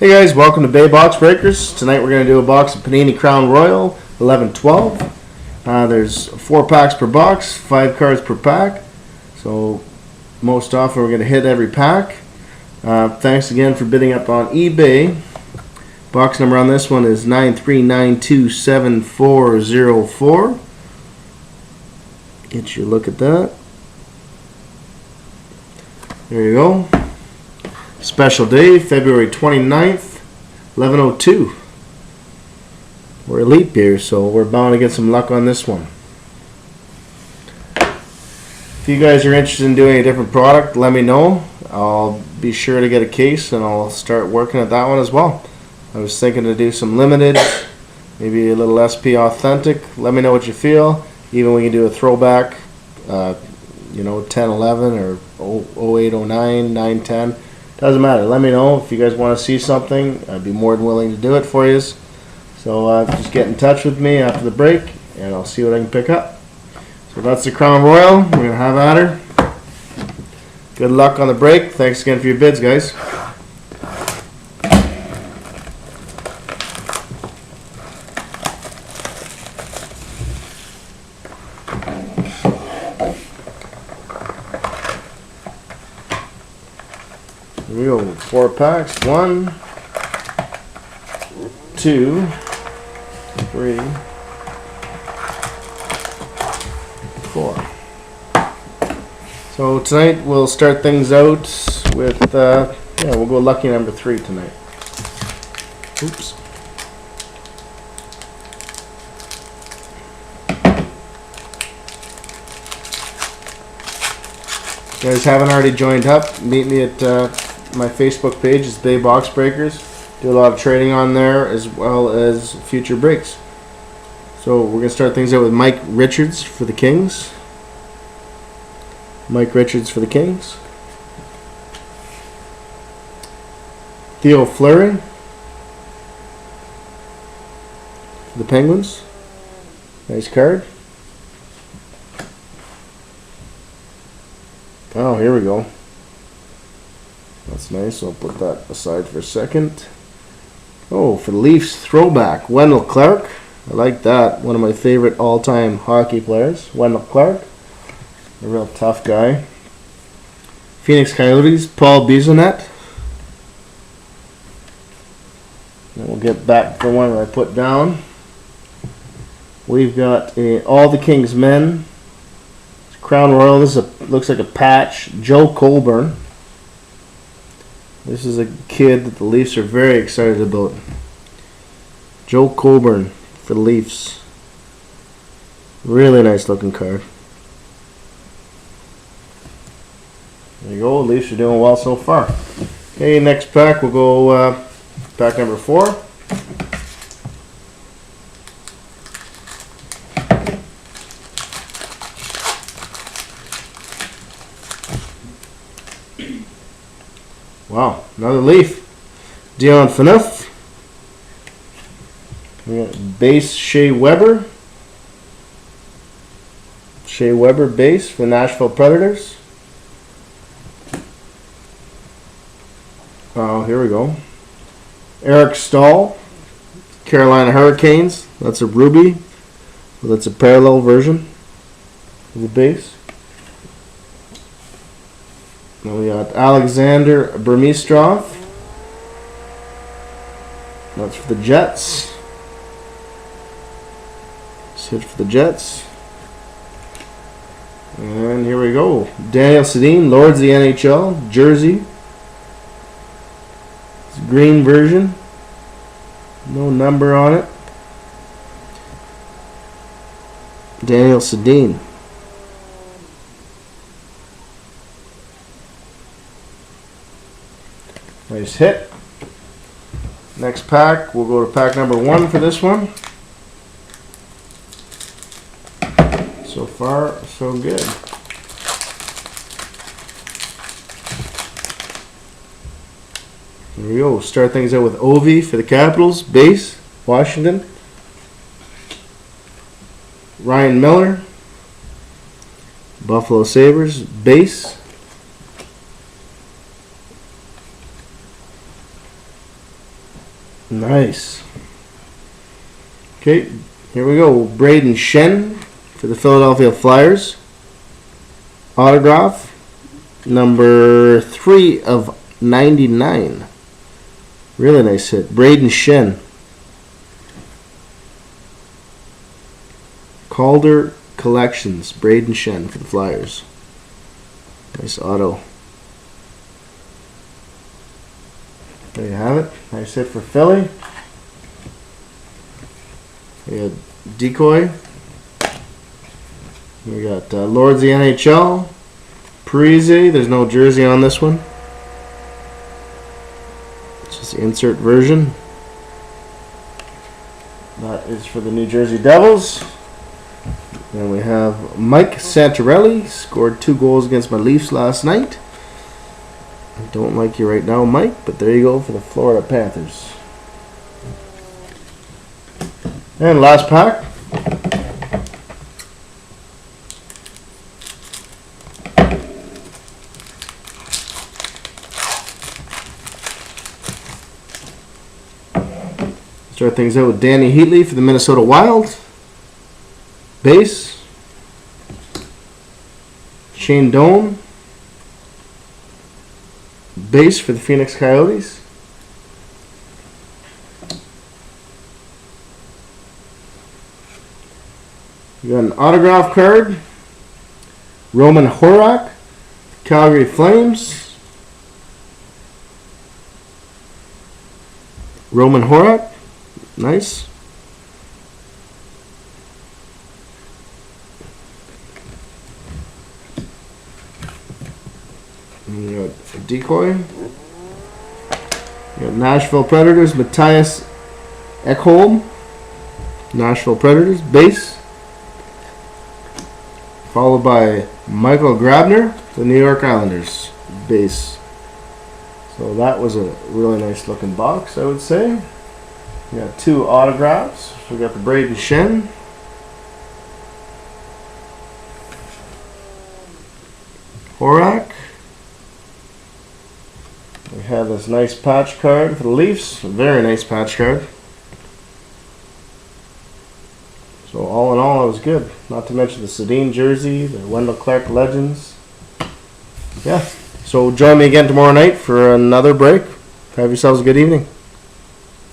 Hey guys, welcome to Bay Box Breakers. Tonight we're going to do a box of Panini Crown Royale 11-12. There's 4 packs per box, 5 cards per pack. So most often we're going to hit every pack. Thanks again for bidding up on eBay. Box number on this one is 93927404. Get you a look at that. There you go. Special day, February 29th, 11:02. We're a leap year, so we're bound to get some luck on this one. If you guys are interested in doing a different product, let me know. I'll be sure to get a case and I'll start working at that one as well. I was thinking to do some limited, maybe a little SP authentic. Let me know what you feel. Even we can do a throwback, 10-11 or 08-09, 9-10. Doesn't matter. Let me know if you guys want to see something. I'd be more than willing to do it for you. So just get in touch with me after the break, and I'll see what I can pick up. So that's the Crown Royale. We're going to have at her. Good luck on the break. Thanks again for your bids, guys. Here we go, 4 packs. 1, 2, 3, 4. So tonight we'll start things out with, we'll go lucky number 3 tonight. Oops. If you guys haven't already joined up, meet me at my Facebook page is Bay Box Breakers. Do a lot of trading on there as well as future breaks. So we're going to start things out with Mike Richards for the Kings. Mike Richards for the Kings. Theo Fleury for the Penguins. Nice card. Oh, here we go. That's nice. I'll put that aside for a second. Oh, for the Leafs, throwback, Wendell Clark. I like that. One of my favorite all-time hockey players, Wendell Clark. A real tough guy. Phoenix Coyotes, Paul Bisonet. Then we'll get back to the one that I put down. We've got All the King's Men. Crown Royale. This looks like a patch. Joe Colburn. This is a kid that the Leafs are very excited about. Joe Colburn for the Leafs. Really nice looking card. There you go. Leafs are doing well so far. Okay, next pack we'll go pack number 4. Wow, another Leaf. Dion Phaneuf. We got base Shea Weber. Shea Weber base for the Nashville Predators. Oh, here we go. Eric Stahl, Carolina Hurricanes. That's a ruby. Well, that's a parallel version of the base. Now we got Alexander Burmistrov. That's for the Jets. Let's hit for the Jets. And here we go. Daniel Sedin, Lords of the NHL, jersey. It's a green version. No number on it. Daniel Sedin. Nice hit. Next pack, we'll go to pack number 1 for this one. So far, so good. Here we go. Start things out with Ovi for the Capitals, base, Washington. Ryan Miller, Buffalo Sabres, base. Nice. Okay, here we go. Braden Shen for the Philadelphia Flyers. Autograph number 3 of 99. Really nice hit. Braden Shen. Calder Collections. Braden Shen for the Flyers. Nice auto. There you have it. Nice hit for Philly. We got Decoy. We got Lords of the NHL. Parise. There's no jersey on this one. It's just the insert version. That is for the New Jersey Devils. Then we have Mike Santorelli. Scored 2 goals against my Leafs last night. I don't like you right now, Mike, but there you go for the Florida Panthers. And last pack. Start things out with Danny Heatley for the Minnesota Wild. Base. Shane Doan. Base for the Phoenix Coyotes. We got an autograph card. Roman Horak, Calgary Flames. Roman Horak, nice. And we got a Decoy. We got Nashville Predators, Matthias Ekholm. Nashville Predators, base. Followed by Michael Grabner, the New York Islanders, base. So that was a really nice looking box, I would say. We got 2 autographs. We got the Braden Shen. Horak. We have this nice patch card for the Leafs. A very nice patch card. So all in all, it was good. Not to mention the Sedin jersey, the Wendell Clark Legends. Yeah. So join me again tomorrow night for another break. Have yourselves a good evening.